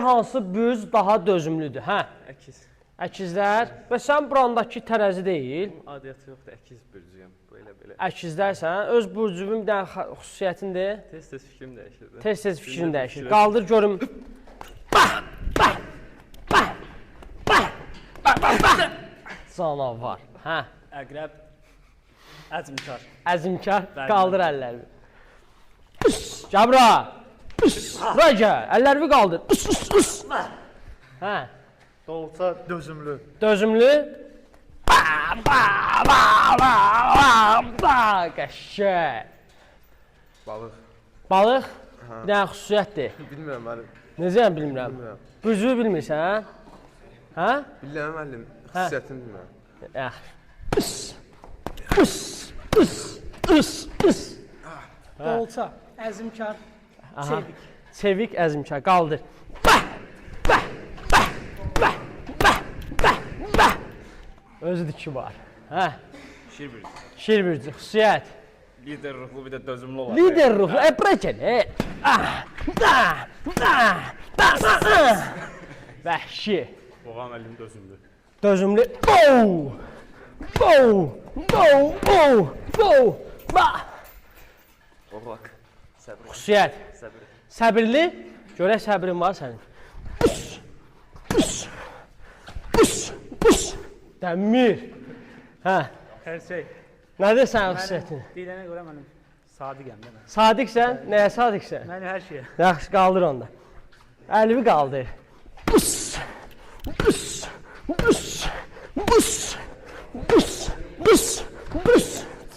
hansı bürc daha dözümlüdür? Hə? Əkiz. Əkizlər. Və sən burandakı tərəzi deyil. Adiyyatı yoxdur, əkiz bürcüyəm. Belə. Əkizlərsən. Öz burcunun bir dənə xüsusiyyətindir. Tez-tez fikrim dəyişir. Tez-tez fikrin dəyişir. Qaldır görüm. Canavar. Hə? Əqrəb. Əzmkar. Əzmkar. Qaldır əllərini. Gəl bura. Bura gəl. Əllərini qaldır. Hə? Dolça dözümlü. Dözümlü. Qəşəng. Balıq. Balıq bir dənə xüsusiyyətdir. Bilmirəm müəllim. Necə bilmirəm. Bürcünü bilmirsən? Hə? Bilmirəm müəllim. Xüsusiyyətini bilmirəm. Dolça. Əzmkar. Çevik. Çevik, əzmkar. Qaldır. Özü ki var. Hə? Şir bürcü. Şir bürcü, xüsusiyyət. Lider ruhlu bir də dözümlü olan. Lider ruhlu, bırakın. Vəhşi. Boğa müəllim dözümlü. Dözümlü. Oğlaq. Səbir. Xüsusiyyət. Səbir. Səbirli. Görək səbrin var sənin. Dəmir. Hə. Hər şey. Nədir sənin xüsusiyyətin? Deyilənə görə mənim sadiqəm də mən. Sadiqsən? Nəyə sadiqsən? Mənim hər şeyə. Yaxşı, qaldır onda. Əlimi qaldır.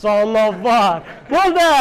Canavar. Bu da.